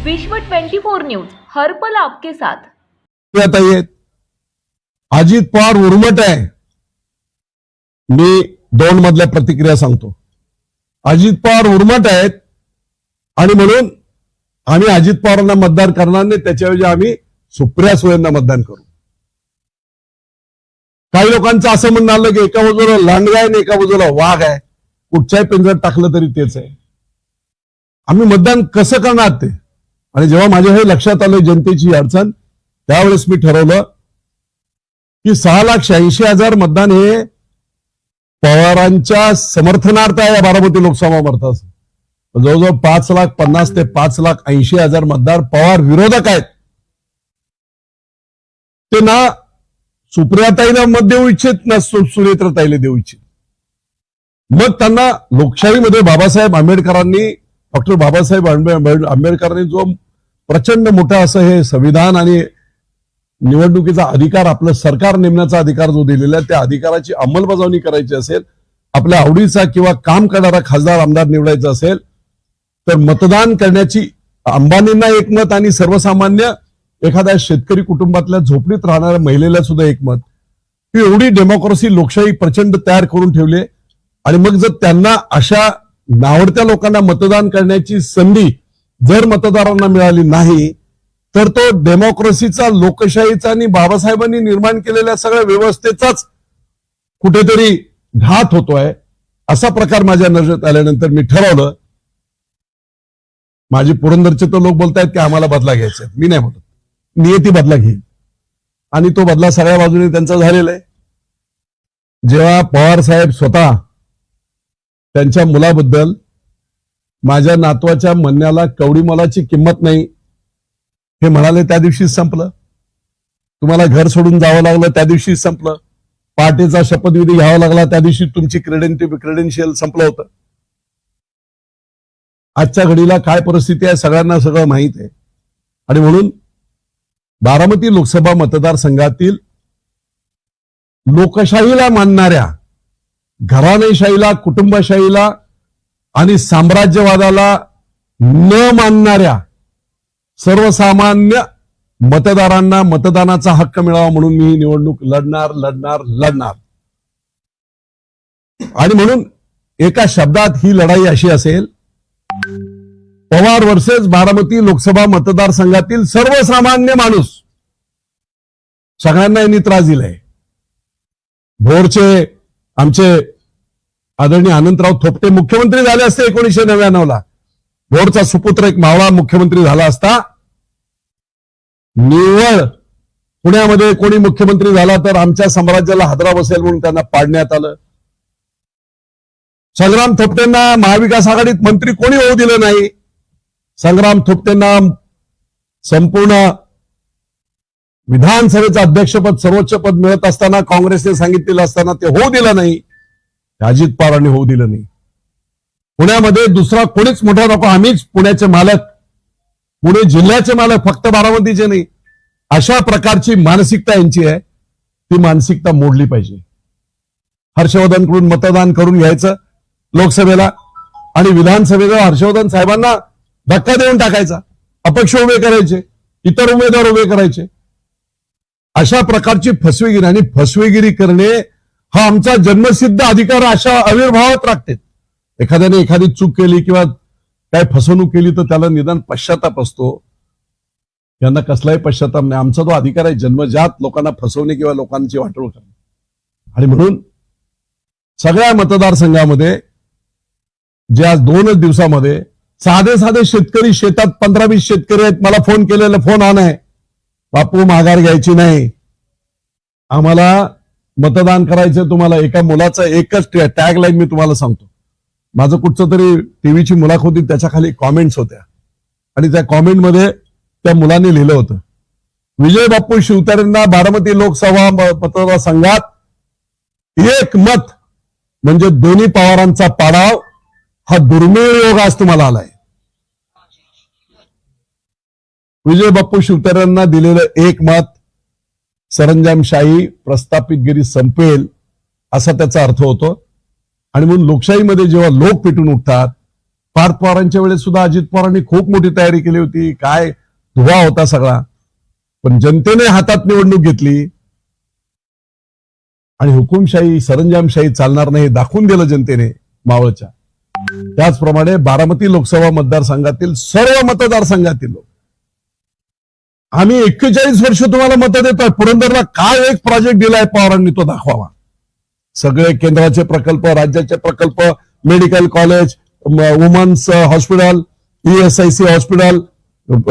विश्व 24 न्यूज हर पल आपके साथ। आता येत अजित पवार उर्मट आहे। मी दोन मधल्या प्रतिक्रिया सांगतो। अजित पवार उर्मट आहेत आणि म्हणून आम्ही अजित पवारांना मतदान करणार नाही, त्याच्याऐवजी आम्ही सुप्रिया सुळेंना मतदान करू। काही लोकांचं असं म्हणणं आलं की एका बाजूला लांडगा आहे आणि एका बाजूला वाघ आहे, कुठच्याही पिंजऱ्यात टाकलं तरी तेच आहे। आम्ही मतदान कसं करणार ते, आणि जेव्हा माझ्या हे लक्षात आलं जनतेची अडचण, त्यावेळेस मी ठरवलं की 6,86,000 मतदान हे पवारांच्या समर्थनार्थ आहे। बारामती लोकसभा मतदार जवळजवळ 5,50,000 ते 5,80,000 मतदार पवार विरोधक आहेत। ते ना सुप्रियाताईला मत देऊ इच्छित ना सुनेत्रताईला देऊ इच्छित। मग त्यांना लोकशाहीमध्ये बाबासाहेब आंबेडकरांनी, डॉक्टर बाबासाहेब आंबेडकरांनी जो प्रचंड मोठा असं हे संविधान आणि निवडणुकीचा अधिकार, आपलं सरकार नेमण्याचा अधिकार जो दिलेला आहे, त्या अधिकाराची अंमलबजावणी करायची असेल, आपल्या आवडीचा किंवा काम करणारा खासदार आमदार निवडायचा असेल, तर मतदान करण्याची अंबानींना एक मत आणि सर्वसामान्य एखाद्या शेतकरी कुटुंबातल्या झोपडीत राहणाऱ्या महिलेला सुद्धा एक मत, ही एवढी डेमोक्रेसी लोकशाही प्रचंड तयार करून ठेवली। आणि मग जर त्यांना अशा नावडत्या लोकांना मतदान करण्याची संधी जर मतदारांना मिळाली नाही, तर तो डेमोक्रेसीचा, लोकशाहीचा आणि बाबासाहेबांनी निर्माण केलेल्या सगळ्या व्यवस्थेचाच कुठेतरी घात होतोय। असा प्रकार माझ्या नजरेत आल्यानंतर मी ठरवलं, माझी पुरंदरचे तो लोक बोलतायत की आम्हाला बदला घ्यायचा, मी नाही बोलत, नियती बदला घेईल आणि तो बदला सगळ्या बाजूने त्यांचा झालेला आहे। जेव्हा पवार साहेब स्वतः त्यांच्या मुलाबद्दल माझ्या नातवाच्या म्हणण्याला कवडी मोलाची किंमत नाही हे म्हणाले, त्या दिवशीच संपलं। तुम्हाला घर सोडून जावं लागलं त्या दिवशीच संपलं। पार्टीचा शपथविधी घ्यावा लागला त्या दिवशी तुमची क्रेडेन्शियल संपलं होतं। आजच्या घडीला काय परिस्थिती आहे सगळ्यांना सगळं माहित आहे। आणि म्हणून बारामती लोकसभा मतदारसंघातील लोकशाहीला मानणाऱ्या, घराणेशाहीला, कुटुंबशाहीला आणि साम्राज्यवादाला न मानणाऱ्या सर्वसामान्य मतदारांना मतदानाचा हक्क मिळावा म्हणून मी ही निवडणूक लढणार। आणि म्हणून एका शब्दात ही लढाई अशी असेल, पवार वर्सेस बारामती लोकसभा मतदारसंघातील सर्वसामान्य माणूस। सगळ्यांना यांनी त्रास दिलाय। भोरचे आमचे आदरणीय अनंतराव थोपटे मुख्यमंत्री झाले असते 1999ला, भोरचा सुपुत्र एक मावळा मुख्यमंत्री झाला असता। निव्वळ पुण्यामध्ये कोणी मुख्यमंत्री झाला तर आमच्या साम्राज्याला हादरा बसेल म्हणून त्यांना पाडण्यात आलं। संग्राम थोपटेंना महाविकास आघाडीत मंत्री कोणी होऊ दिलं नाही। संग्राम थोपटेंना संपूर्ण विधानसभेचं अध्यक्षपद, सर्वोच्च पद मिळत असताना, काँग्रेसने सांगितलेलं असताना ते होऊ दिलं नाही, अजित पवारांनी होऊ दिलं नाही। पुण्यामध्ये दुसरा कोणीच मोठा नको, आम्हीच पुण्याचे मालक, पुणे जिल्ह्याचे मालक, फक्त बारामतीचे नाही। अशा प्रकारची मानसिकता यांची आहे, ती मानसिकता मोडली पाहिजे। हर्षवर्धनकडून मतदान करून घ्यायचं लोकसभेला आणि विधानसभेला हर्षवर्धन साहेबांना धक्का देऊन टाकायचा, अपक्ष उभे करायचे, इतर उमेदवार उभे करायचे। अशा प्रकारची फसवेगिरी आणि फसवेगिरी करणे हा आमचा जन्मसिद्ध अधिकार अशा आविर्भावात राखते। एखाद्याने एखादी चूक केली किंवा काय फसवणूक केली तर त्याला निदान पश्चाताप असतो, यांना कसलाही पश्चाताप नाही। आमचा तो अधिकार आहे जन्मजात लोकांना फसवणे किंवा लोकांची वाटोळ करणे। आणि म्हणून सगळ्या मतदारसंघामध्ये जे आज 2 दिवसामध्ये साधे शेतकरी, शेतात 15-20 शेतकरी आहेत, मला फोन केलेला फोन ऑन आहे, बापू माघार घ्यायची नाही, आम्हाला मतदान करायचं। तुम्हाला एका मुलाचा एकच टॅग लाईन मी तुम्हाला सांगतो, माझं कुठचं तरी टीव्हीची मुलाखत होती, त्याच्या खाली कॉमेंट्स होत्या आणि त्या कॉमेंटमध्ये त्या मुलाने लिहिलं होतं, विजय बापू शिवतारेंना बारामती लोकसभा मतदारसंघात एक मत म्हणजे दोन्ही पवारांचा पाडाव, हा दुर्मिळ योग आज तुम्हाला आलाय। विजय बापू शिवतारेंना दिलेलं एक मत सरंजामशाही, प्रस्थापितगिरी संपेल असा त्याचा अर्थ होतो। आणि म्हणून लोकशाहीमध्ये जेव्हा लोक पेटून उठतात पार्थ पवारांच्या वेळेस सुद्धा अजित पवारांनी खूप मोठी तयारी केली होती, काय धुवा होता सगळा. पण जनतेने हातात निवडणूक घेतली आणि हुकुमशाही सरंजामशाही चालणार नाही हे दाखवून दिलं जनतेने मावळच्या. त्याचप्रमाणे बारामती लोकसभा मतदारसंघातील सर्व मतदारसंघातील लोक, आम्ही 41 वर्ष तुम्हाला मतं देतोय. पुरंदरला काय एक प्रोजेक्ट दिलाय पवारांनी तो दाखवावा. सगळे केंद्राचे प्रकल्प, राज्याचे प्रकल्प, medical college, women's hospital, ESIC hospital,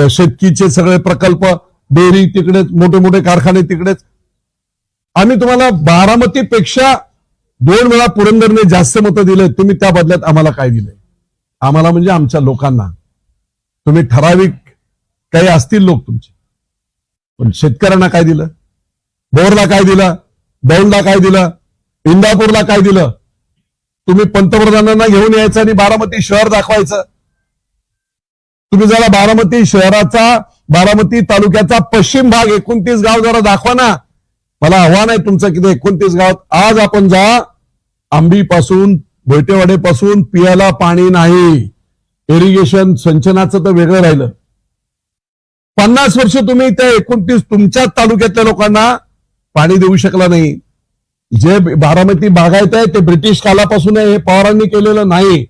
शेतकीचे सगळे प्रकल्प, डेअरी तिकडेच, मोठे मोठे कारखाने तिकडेच. आम्ही तुम्हाला बारामतीपेक्षा 2 वेळा पुरंदरने जास्त मतं दिले. तुम्ही त्या बदल्यात आम्हाला काय दिलंय? आम्हाला म्हणजे आमच्या लोकांना. तुम्ही ठराविक काही असतील लोक तुमचे, पण शेतकऱ्यांना काय दिलं? बोरला काय दिलं? दौंडला काय दिलं? इंदापूरला काय दिलं? तुम्ही पंतप्रधानांना घेऊन यायचं आणि बारामती शहर दाखवायचं. तुम्ही जरा बारामती शहराचा, बारामती तालुक्याचा पश्चिम भाग 29 गाव जरा दाखवा ना. मला आव्हान आहे तुमचं की 29 गावात आज आपण जा. आंबीपासून भोयटेवाडेपासून पियाला पाणी नाही. इरिगेशन सिंचनाचं तर वेगळं राहिलं. 50 वर्ष तुम्ही त्या 29 तुमच्याच तालुक्यातल्या लोकांना पाणी देऊ शकला नाही. जे बारामती बागायत आहे ते ब्रिटिश कालापासून आहे, हे पवारांनी केलेलं नाही.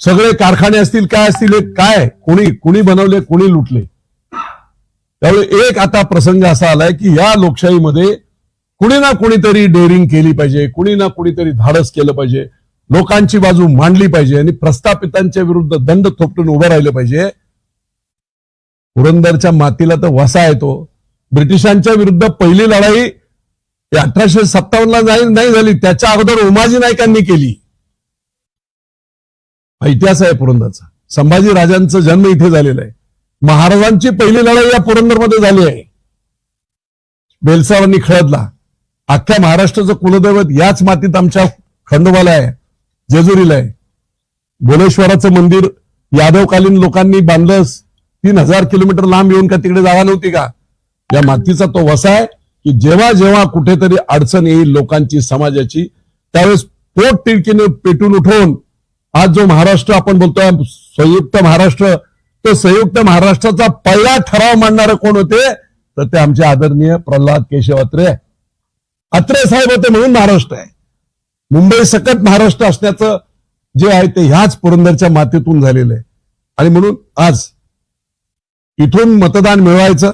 सगळे कारखाने असतील, काय असतील, हे काय कोणी बनवले, कोणी लुटले. त्यामुळे एक आता प्रसंग असा आलाय की या लोकशाहीमध्ये कुणी ना कुणीतरी डेअरिंग केली पाहिजे, कुणी ना कुणीतरी धाडस केलं पाहिजे, लोकांची बाजू मांडली पाहिजे आणि प्रस्थापितांच्या विरुद्ध दंड थोपटून उभं राहिलं पाहिजे. पुरंदरच्या मातीला तर वसा येतो. ब्रिटिशांच्या विरुद्ध पहिली लढाई 1857ला नाही झाली, त्याच्या अगोदर उमाजी नाईकांनी केली. हा इतिहास आहे पुरंदरचा. संभाजी राजांचा जन्म इथे झालेला आहे. महाराजांची पहिली लढाई या पुरंदरमध्ये झाली आहे. बेलसावांनी खळदला. अख्ख्या महाराष्ट्राचं कुलदैवत याच मातीत आमच्या खंडोबाला आहे, जेजुरीला आहे. भुवनेश्वराचं मंदिर यादवकालीन लोकांनी बांधलं. 3000 किलोमीटर लांब येऊन का तिकडे जागा नव्हती का? या मातीचा तो वसा आहे की जेव्हा जेव्हा कुठेतरी अडचण येईल लोकांची, समाजाची, त्यावेळेस पोट तिडकीने पेटून उठवून आज जो महाराष्ट्र आपण बोलतोय संयुक्त महाराष्ट्र, तो संयुक्त महाराष्ट्राचा पहिला ठराव मांडणारे कोण होते? तर ते आमचे आदरणीय प्रल्हाद केशव अत्रे साहेब होते. म्हणून महाराष्ट्र आहे. मुंबई सकट महाराष्ट्र असण्याचं जे आहे ते ह्याच पुरंदरच्या मातीतून झालेलं आहे. आणि म्हणून आज इथून मतदान मिळवायचं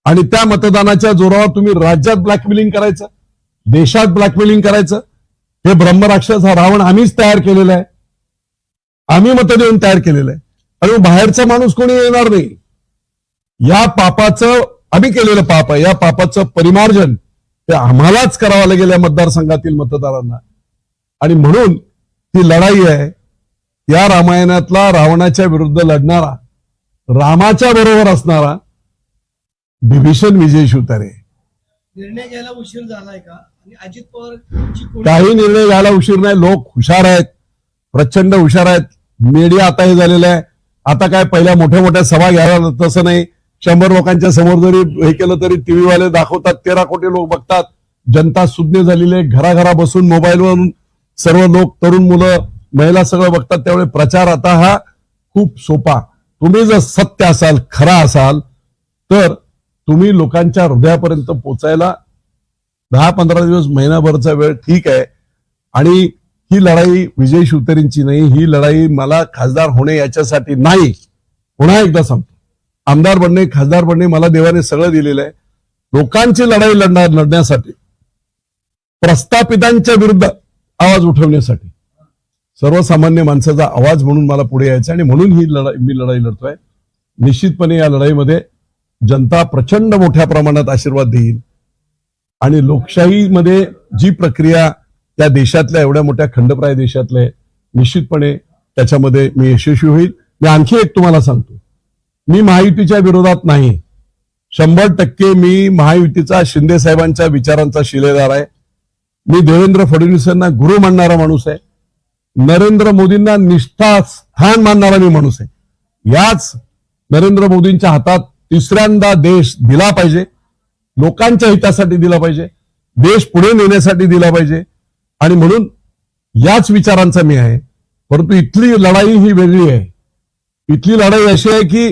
आणि त्या मतदानाच्या जोरावर तुम्ही राज्यात ब्लॅकमेलिंग करायचं, देशात ब्लॅकमेलिंग करायचं. हे ब्रह्मराक्षस हा रावण आम्हीच तयार केलेला आहे. आम्ही मतं देऊन तयार केलेलं आहे. आणि बाहेरचा माणूस कोणी येणार नाही. या पापाचं आम्ही केलेलं पाप आहे. या पापाचं परिमार्जन ते आम्हालाच करावं लागेल या मतदारसंघातील मतदारांना. आणि म्हणून ती लढाई आहे. या रामायणातला रावणाच्या विरुद्ध लढणारा, रामाच्या बरोबर असणारा विभीषण विजय शिवतारे. निर्णय घ्यायला उशीर झालाय का? आणि अजित पवार काही निर्णय घ्यायला उशीर नाही. लोक हुशार आहेत, प्रचंड हुशार आहेत. मीडिया आता हे झालेलं आहे. आता काय पहिल्या मोठ्या मोठ्या सभा घ्यायला तसं नाही. 100 लोकांच्या समोर जरी हे केलं तरी टीव्हीवाले दाखवतात, 13 कोटी लोक बघतात. जनता सुज्ञ झालेली आहे. घराघरा बसून मोबाईलवरून सर्व लोक, तरुण मुलं, महिला सगळं बघतात. त्यामुळे प्रचार आता हा खूप सोपा. तुम्ही जर सत्य असाल, खरा असाल, तर तुम्ही लोकांच्या हृदयापर्यंत पोचायला 10-15 दिवस, महिनाभरचा वेळ ठीक आहे. आणि ही लढाई विजय शिवतारेंची नाही. ही लढाई मला खासदार होणे याच्यासाठी नाही. पुन्हा एकदा सांगतो, आमदार बनणे, खासदार बनणे मला देवाने सगळं दिलेलं आहे. लोकांची लढाई लढण्यासाठी, प्रस्थापितांच्या विरुद्ध आवाज उठवण्यासाठी, सर्वसामान्य माणसाचा आवाज म्हणून मला पुढे यायचं. आणि म्हणून ही मी लढाई लढतोय. निश्चितपणे या लढाईमध्ये जनता प्रचंड मोठ्या प्रमाणात आशीर्वाद देईल. आणि लोकशाहीमध्ये जी प्रक्रिया त्या देशातल्या, एवढ्या मोठ्या खंडप्राय देशातल्या, निश्चितपणे त्याच्यामध्ये मी यशस्वी होईल. मी आणखी एक तुम्हाला सांगतो, मी महायुतीच्या विरोधात नाही. 100% मी महायुतीचा, शिंदे साहेबांच्या विचारांचा शिलेदार आहे. मी देवेंद्र फडणवीसांना गुरु मानणारा माणूस आहे. नरेंद्र मोदींना निष्ठास्थान मानणारा मी माणूस आहे. याच नरेंद्र मोदींच्या हातात तिसऱ्यांदा देश दिला पाहिजे. लोकांच्या हितासाठी दिला पाहिजे. देश पुढे नेण्यासाठी दिला पाहिजे. आणि म्हणून याच विचारांचा मी आहे. परंतु इथली लढाई ही वेगळी आहे. इथली लढाई अशी आहे की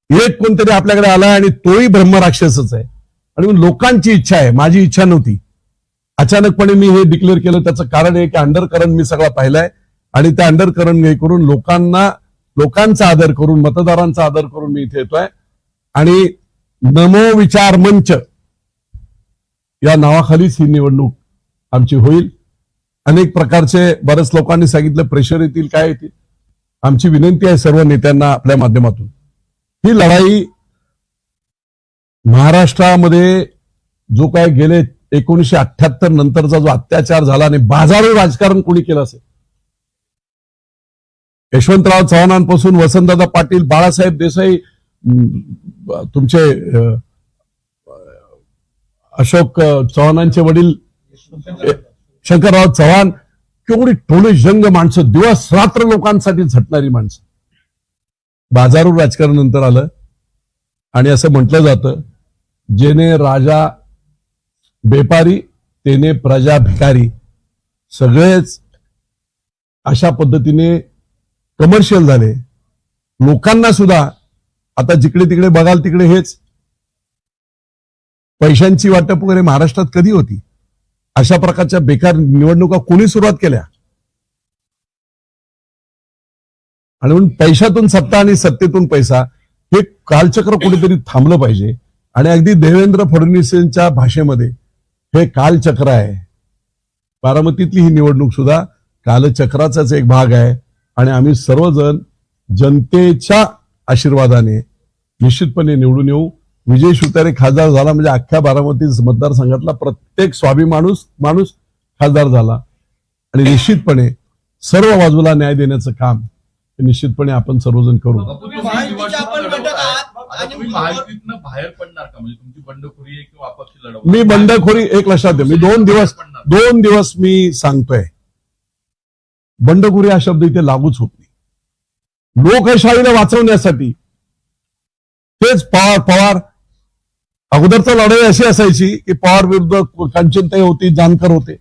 एक कोणतरी आपल्याकडे आला आणि तोही ब्रह्मराक्षसच आहे. आणि लोकांची इच्छा आहे, माझी इच्छा नव्हती. अचानकपणे मी हे डिक्लेअर केलं. त्याचं कारण आहे की अंडरकरंट मी सगळा पाहिलाय आणि त्या अंडरकरंट हे करून लोकांचा आदर करून, मतदारांचा आदर करून मी इथे येतोय. आणि नमो विचार मंच या नावाखालीच ही निवडणूक आमची होईल. अनेक प्रकारचे बरेच लोकांनी सांगितलं प्रेशर येतील, काय येतील. आमची विनंती आहे सर्व नेत्यांना आपल्या माध्यमातून, ही लढाई महाराष्ट्रामध्ये जो काय गेले 1978 नंतरचा जो अत्याचार झाला आणि बाजारू राजकारण कोणी केलं असेल, यशवंतराव चव्हाणांपासून वसंतदादा पाटील, बाळासाहेब देसाई, तुमचे अशोक चव्हाणांचे वडील शंकरराव चव्हाण, केवढी टोले जंग माणसं, दिवस रात्र लोकांसाठी झटणारी माणसं. बाजारू राजकारण नंतर आलं आणि असं म्हटलं जातं, जेने राजा बेपारी तेने प्रजा भिकारी. सगळेच अशा पद्धतीने कमर्शियल झाले. लोकांना सुद्धा आता जिकडे तिकडे बघाल तिकडे हेच पैशांची वाटप वगैरे महाराष्ट्रात कधी होती? अशा प्रकारच्या बेकार निवडणुका कोणी सुरुवात केल्या? आणि म्हणून पैशातून सत्ता आणि सत्तेतून पैसा, हे कालचक्र कुठेतरी थांबलं पाहिजे. आणि अगदी देवेंद्र फडणवीसांच्या भाषेमध्ये हे कालचक्र आहे. बारामतीतली ही निवडणूक सुद्धा कालचक्राचाच एक भाग आहे. आणि आम्ही सर्वजण जनतेच्या आशीर्वादाने निश्चितपणे निवडून येऊ. विजय शिवतारे खासदार झाला म्हणजे अख्ख्या बारामती मतदारसंघातला प्रत्येक स्वाभिमानी माणूस खासदार झाला. आणि निश्चितपणे सर्व बाजूला न्याय देण्याचं काम निश्चितपणे आपण सर्वजण करू. बाहेर पडणार का? म्हणजे तुमची बंडखोरी आहे किंवा अपक्ष लढवणार? मी बंडखोरी एक लक्षात दे, मी दोन दिवस मी सांगतोय, बंडखोरी हा शब्द इथे लागूच होत नाही. लोकशाहीला वाचवण्यासाठी तेच पवार अगोदरचा लढाई अशी असायची की पवार विरुद्ध कांचनताई होती, जानकर होते,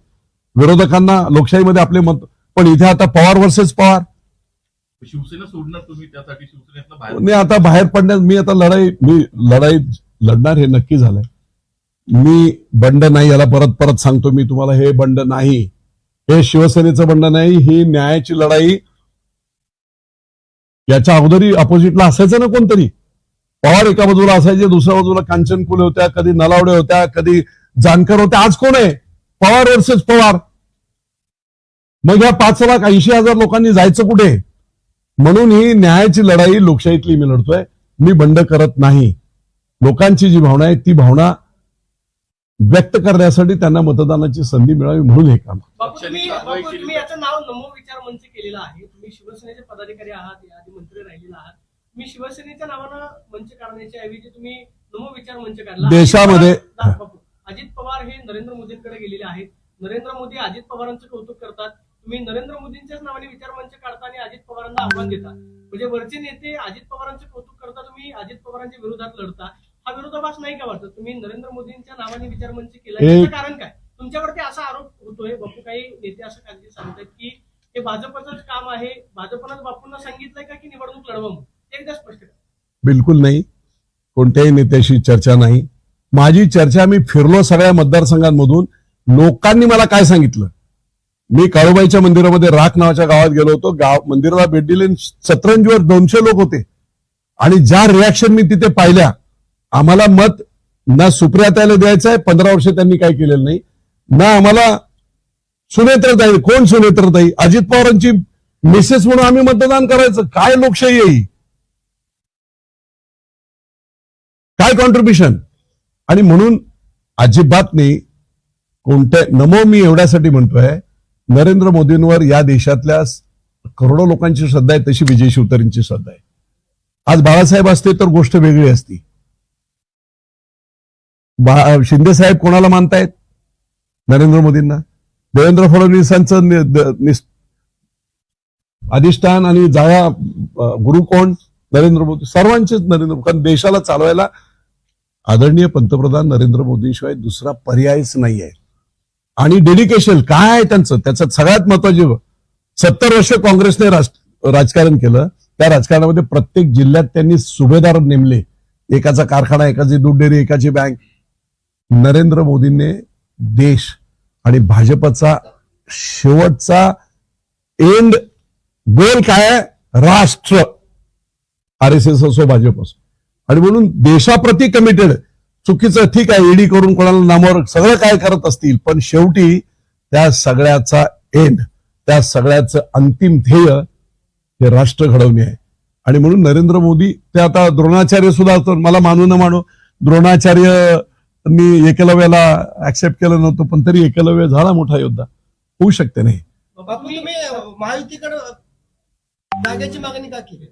विरोधकांना लोकशाहीमध्ये आपले मत. पण इथे आता पवार वर्सेस पवार. शिवसेना सोडणार तुम्ही त्यासाठी? शिवसेनेतनं बाहेर नाही, आता बाहेर पडण्यास मी आता लढाई लढणार हे नक्की झालंय. मी बंड नाही, याला परत सांगतो मी तुम्हाला, हे बंड नाही, हे शिवसेनेचं बंड नाही, ही न्यायाची लढाई. याच्या अगोदरी अपोजिटला असायचं ना कोणतरी. पवार एका बाजूला असायचे, दुसऱ्या बाजूला कांचन कुले होत्या, कधी नलावडे होत्या, कधी जानकर होत्या. आज कोण आहे? पवार वर्सेस पवार. मग या 5,80,000 लोकांनी जायचं कुठे? म्हणून ही न्यायाची लढाई लोकशाहीतली मी लढतोय. मी बंड करत नाही. लोकांची जी भावना आहे ती भावना व्यक्त करण्यासाठी त्यांना मतदानाची संधी मिळावी म्हणून हे काम. तुम्ही याचं नाव नमो विचार मंच केलेलं आहे. तुम्ही शिवसेनेचे पदाधिकारी आहात, याआधी मंत्री राहिलेला आहात. तुम्ही शिवसेनेच्या नावानं मंच काढण्याच्या ऐवजी तुम्ही नमो विचार मंच काढला. देशामध्ये अजित पवार हे नरेंद्र मोदींकडे गेलेले आहेत. नरेंद्र मोदी अजित पवारांचं कौतुक करतात. तुम्ही नरेंद्र मोदींच्याच नावाने विचार मंच काढता आणि अजित पवारांना आव्हान देता. म्हणजे वरचे नेते अजित पवारांचं कौतुक करता, तुम्ही अजित पवारांच्या विरोधात लढता. हा विरोधाभास नाही का वाटत? तुम्ही नरेंद्र मोदींच्या नावाने विचार मंच केला, याचं कारण काय? तुमच्यावरती असा आरोप होतोय, बापू काही नेते असं काळजी सांगतात की हे भाजपचंच काम आहे, भाजपनंच बापूंना सांगितलंय का की निवडणूक लढवा म्हणून? एकदा स्पष्ट करा. बिलकुल नाही, कोणत्याही नेत्याशी चर्चा नाही. माझी चर्चा, मी फिरलो सगळ्या मतदारसंघांमधून, लोकांनी मला काय सांगितलं. मी काळूबाईच्या मंदिरामध्ये राख नावाच्या गावात गेलो होतो. मंदिराला भेट दिली, सतरंजीवर 200 लोक होते. आणि ज्या रिॲक्शन मी तिथे पाहिल्या, आम्हाला मत ना सुप्रियाताईला द्यायचं आहे, 15 वर्ष त्यांनी काय केलेलं नाही, ना आम्हाला सुनेत्रताई. कोण सुनेत्रताई? अजित पवारांची मिसेस म्हणून आम्ही मतदान करायचं? काय लोकशाही आहे? काय कॉन्ट्रीब्युशन? आणि म्हणून अजिबात नाही. कोणत्या नमो मी एवढ्यासाठी म्हणतोय, नरेंद्र मोदींवर या देशातल्या करोडो लोकांची श्रद्धा आहे, तशी विजय शिवतारेंची श्रद्धा आहे. आज बाळासाहेब असते तर गोष्ट वेगळी असती. शिंदे साहेब कोणाला मानतायत? नरेंद्र मोदींना. देवेंद्र फडणवीसांचं अधिष्ठान आणि जाया गुरु कोण? नरेंद्र मोदी. सर्वांचेच नरेंद्र. कारण देशाला चालवायला आदरणीय पंतप्रधान नरेंद्र मोदींशिवाय दुसरा पर्यायच नाही आहे. आणि डेडिकेशन काय आहे त्यांचं? त्याच्यात सगळ्यात महत्वाची 70 वर्ष काँग्रेसने राजकारण केलं. त्या राजकारणामध्ये प्रत्येक जिल्ह्यात त्यांनी सुभेदार नेमले. एकाचा कारखाना, एकाची दूध डेअरी, एकाची बँक. नरेंद्र मोदींनी देश आणि भाजपचा शेवटचा एंड गोल काय आहे? राष्ट्र. RSS असो, भाजप असो. आणि म्हणून देशाप्रती कमिटेड. चुकीचं ठीक आहे, ईडी करून कोणाला नामावर सगळं काय करत असतील, पण शेवटी त्या सगळ्याचा एंड, त्या सगळ्याचं अंतिम ध्येय हे राष्ट्र घडवणे आहे. आणि म्हणून नरेंद्र मोदी, ते आता द्रोणाचार्य सुद्धा, मला मानू न मानू, द्रोणाचार्यनी एकलव्याला ऍक्सेप्ट केलं नव्हतं, पण तरी एकलव्य झाला मोठा योद्धा. होऊ शकते नाही. बापू, तुम्ही महायुतीकडे जागेची मागणी का केली?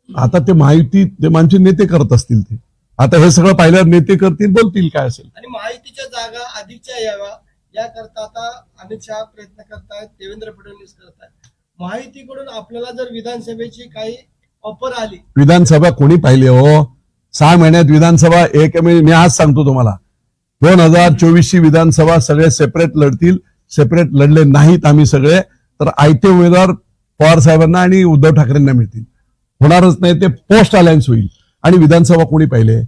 आता ते महायुती, ते आमचे नेते करत असतील. ते आता हे सगळं पाहिल्यावर नेते करतील, बोलतील काय असेल. आणि महायुतीच्या जागा अधिकच्या याव्या याकरता आता अमित शहा प्रयत्न करतायत, देवेंद्र फडणवीस करतायत. महायुतीकडून आपल्याला जर विधानसभेची काही ऑफर आली, विधानसभा कोणी पाहिली हो? 6 महिन्यात विधानसभा मी आज सांगतो तुम्हाला, 2024 ची विधानसभा सगळे सेपरेट लढतील. सेपरेट लढले नाहीत आम्ही सगळे, तर आयते उमेदवार पवार साहेबांना आणि उद्धव ठाकरेंना मिळतील. होणारच नाही, ते पोस्ट अलायन्स होईल. आणि विधानसभा कोणी पाहिले?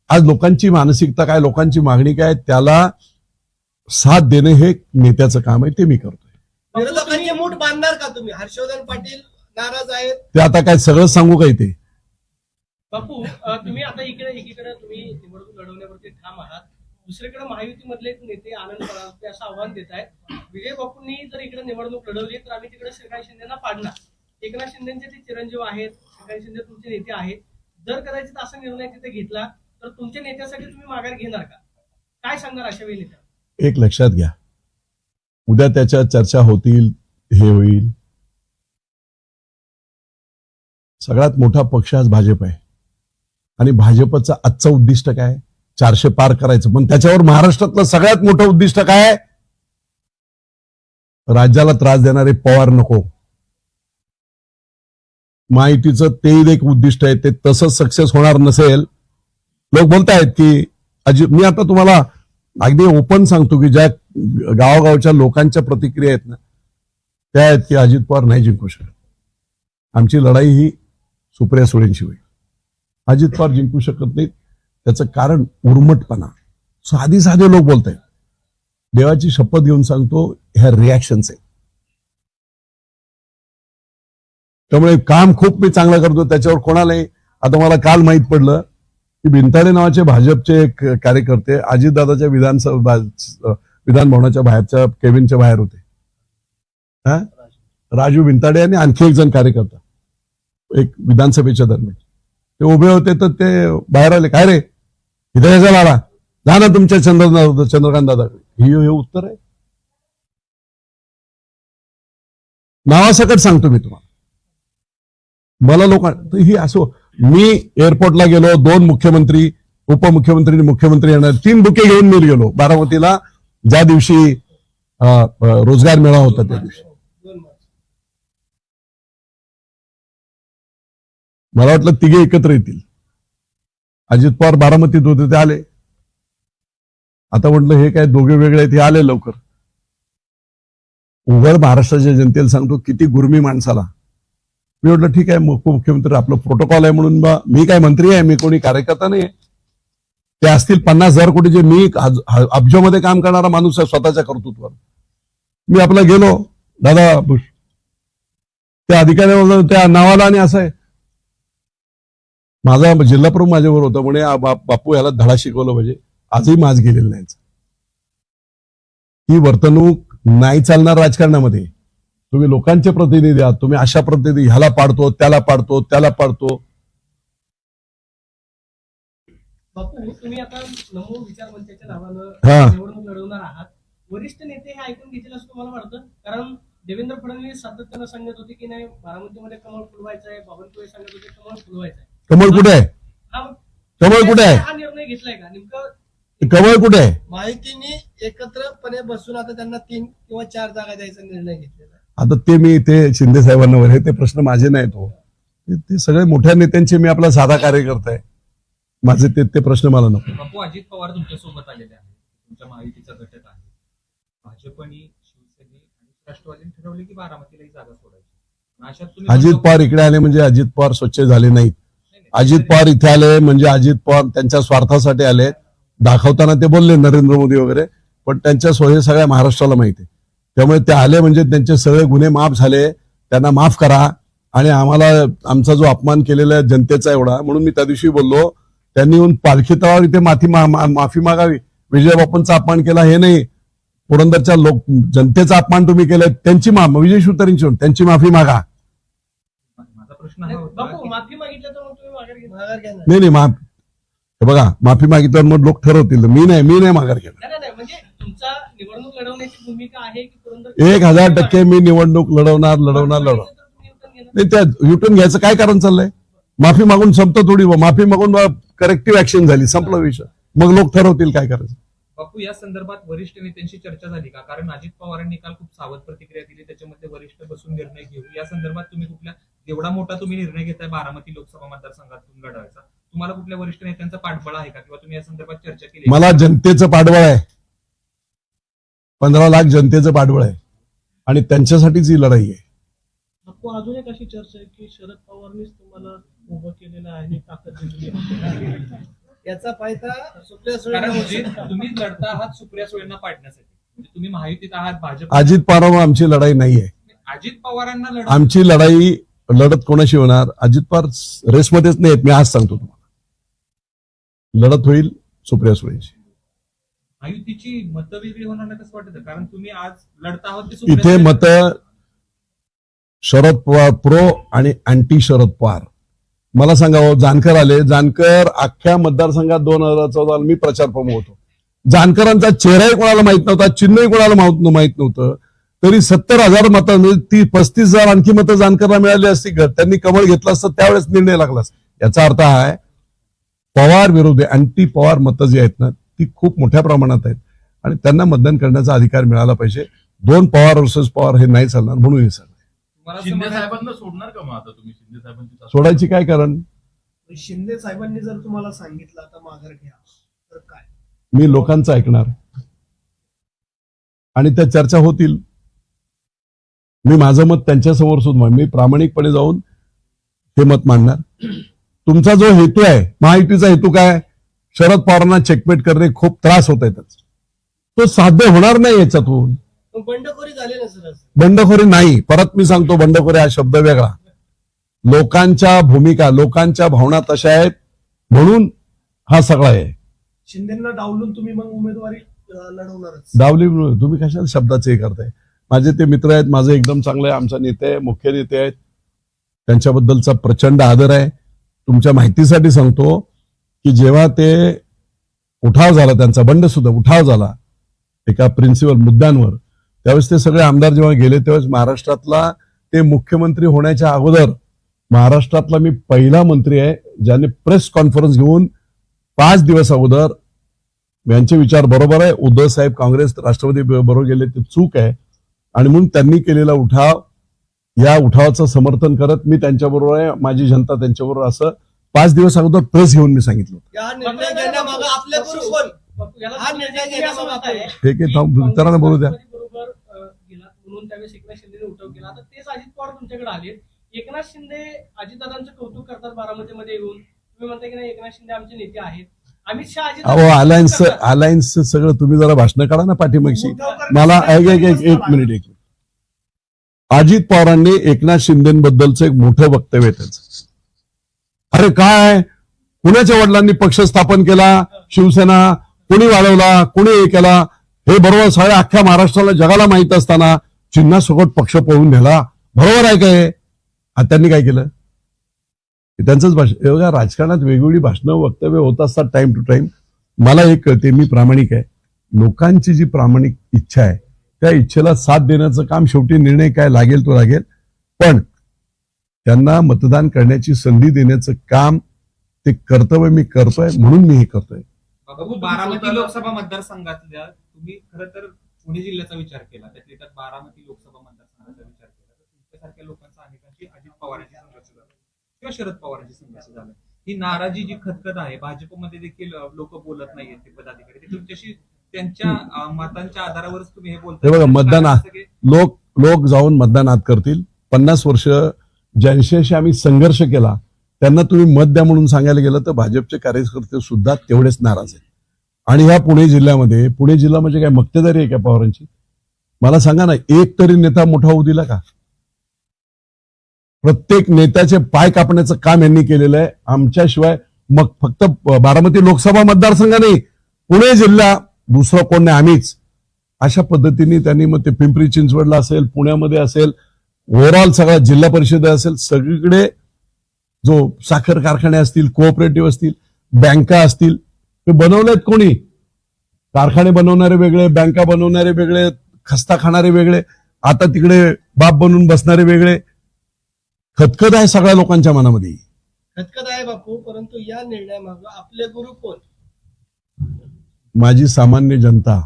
आज लोकांची मानसिकता काय, लोकांची मागणी काय, त्याला साथ देणे हे नेत्याचं काम आहे. ते मी करतोय. विरोधकांची मूठ बांधणार का तुम्ही? हर्षवर्धन पाटील नाराज आहेत. ते आता काय सगळं सांगू काय ते? बापू, तुम्ही आता एकीकडे तुम्ही निवडणूक लढवण्यावरती ठाम आहात, दुसरीकडे महायुतीमधले एक नेते आनंद परांजपे असं आव्हान देत आहेत, विजय बापूंनी जर इकडे निवडणूक लढवली तर आम्ही तिकडे श्रीकांत शिंदेना पाडणार. एकनाथ शिंदेचे ते चिरंजीव आहेत, श्रीकांत शिंदे तुमचे नेते आहेत. जर कदाचित असा निर्णय तिथे घेतला तर तुमच्या नेत्यासाठी तुम्ही माघार घेणार का? काय सांगणार अशा वेळी नेत्या? एक लक्षात घ्या, उद्या त्याच्या चर्चा होतील, हे होईल. सगळ्यात मोठा पक्ष आज भाजप आहे. आणि भाजपचं आजचं उद्दिष्ट काय? 400 पार करायचं. पण त्याच्यावर महाराष्ट्रातलं सगळ्यात मोठं उद्दिष्ट काय आहे? राज्याला त्रास देणारे पवार नको. महायुतीचं ते एक उद्दिष्ट आहे. ते तसंच सक्सेस होणार नसेल. लोक बोलतायत की मी आता तुम्हाला अगदी ओपन सांगतो की ज्या गावागावच्या लोकांच्या प्रतिक्रिया आहेत ना, त्या आहेत की अजित पवार नाही जिंकू शकत. आमची लढाई ही सुप्रिया सुळेंशी होईल. अजित पवार जिंकू शकत नाहीत. त्याचं कारण उर्मटपणा. साधे लोक बोलतायत. देवाची शपथ घेऊन सांगतो, ह्या रिॲक्शन्स आहेत. त्यामुळे काम खूप मी चांगलं करतो, त्याच्यावर कोणालाही. आता मला काल माहित पडलं की भिंताडे नावाचे भाजपचे एक कार्यकर्ते अजितदादाच्या विधान भवनाच्या बाहेरच्या केबिनच्या बाहेर होते. राजू भिंताडे आणि आणखी एक जण कार्यकर्ता, एक विधानसभेच्या दरम्यान ते उभे होते. तर ते बाहेर आले, काय रे इथे कशाला आला? जा ना तुमच्या चंद्रकांत दादा. हे उत्तर आहे. नावासकट सांगतो मी तुम्हाला. मला लोकांना ही असो, मी एअरपोर्टला गेलो, 2 मुख्यमंत्री, उपमुख्यमंत्री आणि मुख्यमंत्री येणार, 3 बुके घेऊन मी गेलो बारामतीला, ज्या दिवशी रोजगार मेळावा होता त्या दिवशी. मला वाटलं तिघे एकत्र येतील. अजित पवार बारामतीत होते, ते आले. आता म्हटलं हे काय दोघे वेगळे आहेत, हे आले लवकर. उघड महाराष्ट्राच्या जनतेला सांगतो, किती गुरमी माणसाला. मी म्हटलं ठीक आहे, उपमुख्यमंत्री आपलं प्रोटोकॉल आहे म्हणून मी काय मंत्री आहे, मी कोणी कार्यकर्ता नाही. ते असतील 50,000 कोटीचे, मी अब्जामध्ये काम करणारा माणूस आहे स्वतःच्या कर्तृत्वावर. मी आपला गेलो, दादा बुश, त्या अधिकाऱ्यावर त्या नावाला आणि असं आहे. माझा जिल्हा प्रमुख माझ्यावर होता, म्हणे बापू याला धडा शिकवलं पाहिजे. आजही माज गेलेलं नाही. ही वर्तणूक नाही चालणार राजकारणामध्ये. तुम्ही लोकांचे प्रतिनिधी आहात, तुम्ही अशा प्रतिनिधी ह्याला पाडतो, त्याला पाडतो, त्याला पाडतो. बापू, तुम्ही आता नमो विचार मंचाच्या नावानं निवडणूक लढवणार आहात. वरिष्ठ नेते हे ऐकून घेतील असं तुम्हाला वाटतं? कारण देवेंद्र फडणवीस सातत्यानं सांगत होते की नाही, बारामतीमध्ये कमळ फुलवायचं आहे, बावनकुळे सांगत होते कमळ फुलवायचं आहे. कमळ कुठे आहे? कमळ कुठे आहे? हा निर्णय घेतलाय का नेमकं? कमळ कुठे आहे? माहितीने एकत्रपणे बसून आता त्यांना 3 किंवा 4 जागा द्यायचा निर्णय घेतलेला. आता ते शिंदे साहेबांवर हे ते प्रश्न माझे नाहीत हो. ते सगळे मोठ्या नेत्यांचे, मी आपला साधा कार्यकर्ता आहे. माझे ते प्रश्न मला नको. बापू, अजित पवार तुमच्या सोबत आलेले आहेत, तुमच्या महायुतीचा घटक आहे. भाजपने, शिवसेने आणि राष्ट्रवादीने ठरवले की बारामतीलाही जागा सोडायची. अशात तुम्ही अजित पवार इकडे आले म्हणजे अजित पवार स्वच्छ झाले नाहीत. अजित पवार इथे आले म्हणजे अजित पवार त्यांच्या स्वार्थासाठी आले. दाखवताना ते बोलले नरेंद्र मोदी वगैरे, पण त्यांच्या हे सगळ्या महाराष्ट्राला माहिती आहे. त्यामुळे ते आले म्हणजे त्यांचे सगळे गुन्हे माफ झाले, त्यांना माफ करा. आणि आम्हाला आमचा जो अपमान केलेला आहे जनतेचा एवढा, म्हणून मी त्या दिवशी बोललो त्यांनी येऊन पालखी तळावर इथे माफी मागावी. विजय बापूंचा अपमान केला हे नाही, पुरंदरच्या जनतेचा अपमान तुम्ही केलाय, त्यांची विजय शिवतरेंची त्यांची माफी मागा. माझा प्रश्न हा होता बापू की माफी मागितलं तर मग तुम्ही माघार घेणार? माघार घेणार. नाही हे बघा, माफी मागितल्यावर मग लोक ठरवतील. मी नाही माघार घेणार. नाही म्हणजे तुमचा निवडणूक लढवण्याची भूमिका आहे की पुरंदर 1000% मी निवडणूक लढवणार. नाही, त्या युटर्न घ्यायचं काय कारण चाललंय? माफी मागून संपतं थोडी. माफी मागून करेक्टिव्ह ऍक्शन झाली, संपला विषय. मग लोक ठरवतील काय करायचं. बापू, या संदर्भात वरिष्ठ नेत्यांशी चर्चा झाली का? कारण अजित पवारांनी काल खूप सावध प्रतिक्रिया दिली, त्याच्यामध्ये वरिष्ठ बसून निर्णय घेऊ. या संदर्भात तुम्ही एवढा मोठा तुम्ही निर्णय घेताय बारामती लोकसभा मतदारसंघातून लढवायचा, तुम्हाला कुठल्या वरिष्ठ नेत्यांचा पाठबळ आहे का, किंवा तुम्ही या संदर्भात चर्चा केली? मला जनतेचं पाठबळ आहे. 15 लाख जनतेचं पाठबळ आहे आणि त्यांच्यासाठीच ही लढाई आहे. बापू, अजून एक अशी चर्चा आहे की शरद पवारनीच तुम्हाला उभं केलेलं आहे, ताकद दिलेली आहे. याचा फायदा सुप्रिया कारण सुळे तुम्ही लढता आहात सुप्रिया सुळेंना पाडण्यासाठी, म्हणजे तुम्ही महायुतीत आहात, भाजप. अजित पवारांवर आमची लढाई नाहीये. अजित पवारांना लढ आमची लढाई लढत कोणाशी होणार? अजित पवार रेसमध्येच नाही आहेत, मी आज सांगतो तुम्हाला. लढत होईल सुप्रिया सुळेंची. महायुतीची मतं वेगळी होणार नाही कसं वाटतं? कारण तुम्ही आज लढता आहोत ते इथे सुप्रिया मतं शरद पवार प्रो आणि अँटी शरद पवार. मला सांगावं, जानकर आले. जानकर अख्ख्या मतदारसंघात 2014 मी प्रचार प्रमुख होतो. जानकरांचा चेहराही कोणाला माहित नव्हता, चिन्हही कोणाला माहित नव्हतं. तरी 70,000 मतं, म्हणजे 35,000 आणखी मतं जानकरला मिळाली असती. त्यांनी कमळ घेतलं असतं त्यावेळेस निर्णय लागला असता. याचा अर्थ हा आहे, पवार विरोधी अँटी पवार मतं जी आहेत ना, ती खूप मोठ्या प्रमाणात आहेत आणि त्यांना मतदान करण्याचा अधिकार मिळाला पाहिजे. 2 पवार वर्सेस पवार हे नाही चालणार, म्हणून हे चालणार. तुम्हाला असं शिंदे म्हणायचं- साहेबांना सोडणार का मग आता तुम्ही? शिंदे साहेबांची सोडायची काय कारण? शिंदे साहेबांनी जर तुम्हाला सांगितलं आता माघार घ्या तर काय? मी लोकांचं ऐकणार आणि त्या चर्चा होतील. मी माझं मत त्यांच्यासमोर सुद्धा मी प्रामाणिकपणे जाऊन ते मत मांडणार. तुमचा जो हेतू आहे, महायुतीचा हेतू काय? शरद पवारांना चेकमेट करणे, खूप त्रास होत आहे त्याचा. तो साध्य होणार नाही याच्यातून. मग बंडखोरी झाली ना सर? बंडखोरी नाही. परत मी सांगतो, बंडखोरी हा शब्द वेगळा. लोकांच्या भूमिका, लोकांच्या भावना तशा आहेत म्हणून हा सगळा आहे. शिंदेना डावलून तुम्ही मग उमेदवारी लढवणारच? डावली तुम्ही कशाला शब्दाचे हे करताय? माझे ते मित्र आहेत, माझे एकदम चांगले आहे, आमचा नेते आहे, मुख्य नेते आहेत, त्यांच्याबद्दलचा प्रचंड आदर आहे. तुमच्या माहितीसाठी सांगतो की जेव्हा ते उठाव झाला, त्यांचा बंड सुद्धा उठाव झाला एका प्रिन्सिपल मुद्द्यांवर, त्यावेळेस ते सगळे आमदार जेव्हा गेले, त्यावेळेस महाराष्ट्रातला ते मुख्यमंत्री होण्याच्या अगोदर महाराष्ट्रातला मी पहिला मंत्री आहे ज्याने प्रेस कॉन्फरन्स घेऊन 5 दिवस अगोदर यांचे विचार बरोबर आहे, उद्धव साहेब काँग्रेस राष्ट्रवादी बरोबर गेले ते चूक आहे आणि म्हणून त्यांनी केलेला उठाव, या उठावाचं समर्थन करत मी त्यांच्याबरोबर आहे, माझी जनता त्यांच्याबरोबर, असं 5 दिवस अगोदर प्रेस घेऊन मी सांगितलं. या निर्णय घेण्यामागे आपल्या बरोबर हा निर्णय घेण्यामागे हे काही मित्रांना बोलू द्या. बरोबर गेला म्हणून त्यावेळेस एकनाथ शिंदेने उठाव केला. आता तेच अजित पवार तुमच्याकडे आले. एकनाथ शिंदे अजितदादांचं कौतुक करतात बारामतीमध्ये येऊन. तुम्ही म्हणताय की नाही एकनाथ शिंदे आमचे नेते आहेत. अमित शहा अहो, अलायन्स सगळं तुम्ही जरा भाषण काढा ना पाठीमागची. मला एक मिनिट. अजित पवारांनी एकनाथ शिंदेबद्दलचं एक मोठं वक्तव्य आहे त्यांचं. अरे काय, कुणाच्या वडिलांनी पक्ष स्थापन केला, शिवसेना कोणी वाढवला, कोणी हे केला, हे बरोबर सगळ्या अख्ख्या महाराष्ट्राला जगाला माहित असताना चिन्हा सोबत पक्ष पळून नेला, बरोबर आहे काय? त्यांनी काय केलं? त्यांचंच भाषण. एवढ्या राजकारणात वेगवेगळी भाषणं वक्तव्य होत असतात टाइम टू टाइम. मला एक कळते, मी प्रामाणिक आहे. लोकांची जी प्रामाणिक इच्छा आहे त्या इच्छेला साथ देण्याचं काम, शेवटी निर्णय काय लागेल तो लागेल, पण त्यांना मतदान करण्याची संधी देण्याचं काम, ते कर्तव्य मी करतोय, म्हणून मी हे करतोय. बाबू, बारामती लोकसभा मतदारसंघातल्या तुम्ही खरं तर पुणे जिल्ह्याचा विचार केला, त्यात बारामती लोकसभा मतदारसंघाचा विचार केला तर तुमच्यासारख्या लोकांचा अनेकांची अजित पवारांची संघर्ष झाला किंवा शरद पवारांची संघर्ष झाला. ही नाराजी जी खतखत आहे, भाजपमध्ये देखील लोक बोलत नाहीयेत, ते पदाधिकारी ते तुमच्याशी त्यांच्या मतांच्या आधारावरच तुम्ही हे बोलता. हे बघा, मतदान लोक जाऊन मतदान आज करतील. 50 वर्ष ज्यांच्याशी आम्ही संघर्ष केला त्यांना तुम्ही मत द्या म्हणून सांगायला गेलं तर भाजपचे कार्यकर्ते सुद्धा तेवढेच नाराज आहेत. आणि ह्या पुणे जिल्ह्यामध्ये, पुणे जिल्हा म्हणजे काय मक्तेदारी आहे का पवारांची? मला सांगा ना, एक तरी नेता मोठा होऊ दिला का? प्रत्येक नेत्याचे पाय कापण्याचं काम यांनी केलेलं आहे. आमच्याशिवाय मग फक्त बारामती लोकसभा मतदारसंघ नाही, पुणे जिल्हा दुसरं कोण नाही, आम्हीच. अशा पद्धतीने त्यांनी मग ते पिंपरी चिंचवडला असेल, पुण्यामध्ये असेल, ओव्हरऑल सगळा जिल्हा परिषद असेल, सगळीकडे जो साखर कारखाने असतील, कोऑपरेटिव्ह असतील, बँका असतील, ते बनवलेत कोणी? कारखाने बनवणारे वेगळे, बँका बनवणारे वेगळे, खस्ता खाणारे वेगळे, आता तिकडे बाप बनून बसणारे वेगळे. खतखत आहे सगळ्या लोकांच्या मनामध्ये. खतखत आहे बापू, परंतु या निर्णयामागे आपले गुरु कोण? माझी सामान्य जनता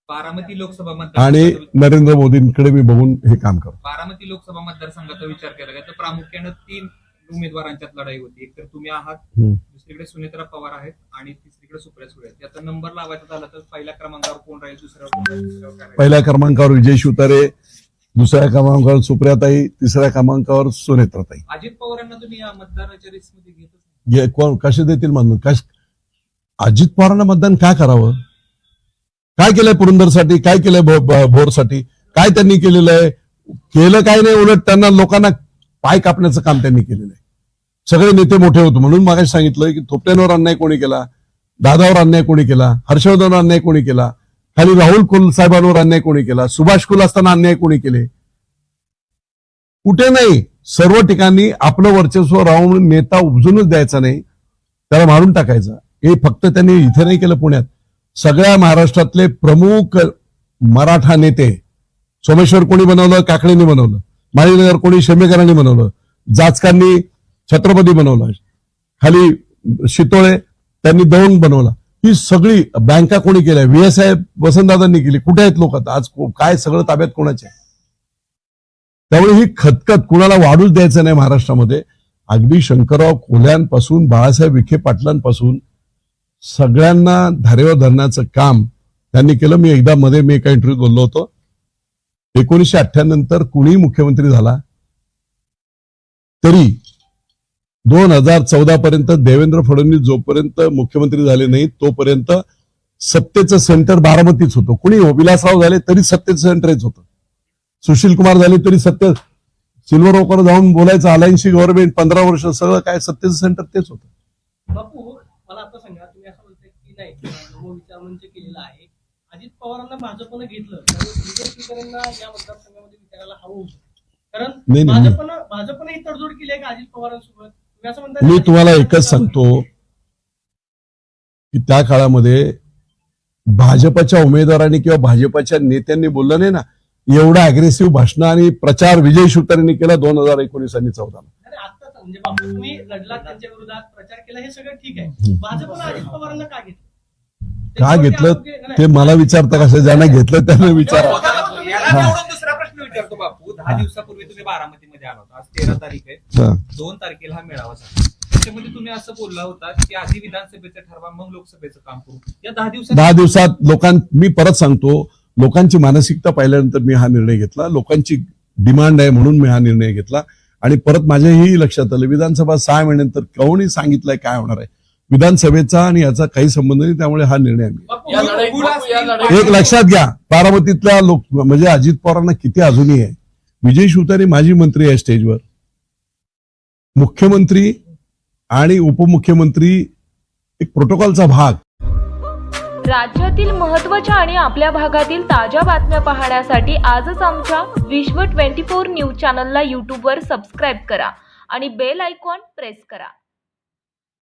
बारामती लोकसभा आणि मतदारसंघाचा नरेंद्र मोदींकडे मी बघून हे काम करतो. बारामती लोकसभा मतदारसंघाचा विचार केला गेला तर प्रामुख्याने 3 उमेदवारांच्यात लढाई होती. एक तर तुम्ही आहात, दुसरीकडे सुनेत्रा पवार आहेत आणि तिसरीकडे सुप्रिया सुळे आहेत. याचा नंबर लावायचा झाला तर पहिल्या क्रमांकावर कोण राहील, दुसऱ्यावर कोण राहील, तिसऱ्यावर काय राहील? पहिल्या क्रमांकावर विजय शिवतारे, दुसऱ्या क्रमांकावर सुप्रियाताई, तिसऱ्या क्रमांकावर सुनेत्राताई. अजित पवारांना तुम्ही या मतदाराच्या रेसमध्ये घेतच नाही. कोण कसे देतील मतदान? अजित पवारांना मतदान काय करावं? काय केलंय पुरंदरसाठी, काय केलंय भोरसाठी, काय त्यांनी केलेलं आहे? केलं काय नाही, उलट त्यांना लोकांना पाय कापण्याचं काम त्यांनी केलेलं आहे. सगळे नेते मोठे होते म्हणून मागाशी सांगितलं की थोपट्यांवर अन्याय कोणी केला, दादावर अन्याय कोणी केला, हर्षवर्धनवर अन्याय कोणी केला, खाली राहुल कुल साहेबांवर अन्याय कोणी केला, सुभाष कुल असताना अन्याय कोणी केले? कुठे नाही. सर्व ठिकाणी आपलं वर्चस्व राहून नेता उपजूनच द्यायचा नाही, त्याला मारून टाकायचा. हे फक्त त्यांनी इथे नाही केलं, पुण्यात सगळ्या महाराष्ट्रातले प्रमुख मराठा नेते, सोमेश्वर कोणी बनवलं, काकडेंनी बनवलं, माळीनगर कोणी शेमेकरांनी बनवलं, जाचकांनी छत्रपती बनवलं, खाली शितोळे त्यांनी दौंड बनवला. ही सगळी बँका कोणी केल्या? VSI वसंतदादांनी केली. कुठे आहेत लोक आता? आज काय सगळं ताब्यात कोणाचे? त्यामुळे ही खतखत कुणाला वाढूच द्यायचं नाही महाराष्ट्रामध्ये. अगदी शंकरराव कोल्ह्यांपासून बाळासाहेब विखे पाटलांपासून सगळ्यांना धारेवर धरण्याचं काम त्यांनी केलं. मी एकदा मध्ये मी एका इंटरव्ह्यूत बोललो होतो, 1998 नंतर कुणीही मुख्यमंत्री झाला तरी 2014 पर्यंत देवेंद्र फडणवीस जोपर्यंत मुख्यमंत्री झाले नाही तोपर्यंत सत्तेचं सेंटर बारामतीच होतं. कुणी विलासराव झाले तरी सत्तेचं सेंटर हेच होतं. सुशील कुमार झाले तरी सत्य सिल्वर ओकर जाऊन बोलायचं अलायन्सची गव्हर्नमेंट 15 वर्ष सगळं काय सत्तेचं सेंटर तेच होतं. बापू, मला आता सांगा, तुम्ही असं बोलताय की नाही विचारमंच केलेला आहे, अजित पवारांना भाजपनं घेतलं तर विजय शिवतारेंना या मतदारसंघामध्ये विचारायला हवं होतं, कारण भाजपनं ही तडजोड केली आहे का अजित पवारांसोबत? तुम्ही असं म्हणताय. मी तुम्हाला एकच सांगतो की त्या काळामध्ये भाजपच्या उमेदवारांनी किंवा भाजपच्या नेत्यांनी बोललं नाही ना, एवढा अग्रेसिव्ह भाषण आणि प्रचार विजय शिवतारेंनी केला 2019 आणि 14. आत्ताच म्हणजे बापू तुम्ही लढलात, त्यांच्या विरोधात प्रचार केला, हे सगळं ठीक आहे. भाजपनं अजित पवारांना का घेतलं? का घेतलं ते मला विचारता कसं? ज्यांना घेतलं त्यांना विचारा. याला दुसरा प्रश्न विचारतो बापू. 10 दिवसापूर्वी तुम्ही बारामतीमध्ये आला होता. आज 13 तारीख आहे, 2 तारखेला हा मेळावा झाला. त्याच्यामध्ये तुम्ही असं बोलला होता की आधी विधानसभेचं ठरवा मग लोकसभेचं काम करू. या 10 दिवसात मी परत सांगतो, लोकांची मानसिकता पाहिल्यानंतर मी हा निर्णय घेतला. लोकांची डिमांड आहे म्हणून मी हा निर्णय घेतला. आणि परत माझ्याही लक्षात आलं, विधानसभा 6 महिन्यानंतर कोणी सांगितलंय काय होणार आहे? विधानसभेचा आणि याचा काही संबंध नाही, त्यामुळे हा निर्णय आम्ही. एक लक्षात घ्या, बारामतीतल्या लोक म्हणजे अजित पवारांना किती अजूनही आहे. विजय शिवतारे माजी मंत्री आहे स्टेजवर, मुख्यमंत्री आणि उपमुख्यमंत्री एक प्रोटोकॉलचा भाग. राज्यातील महत्त्वाच्या आणि आपल्या भागातील ताज्या बातम्या पाहण्यासाठी आजच आमच्या विश्व 24 न्यूज चॅनलला YouTubeवर सबस्क्राईब करा आणि बेल आयकॉन प्रेस करा.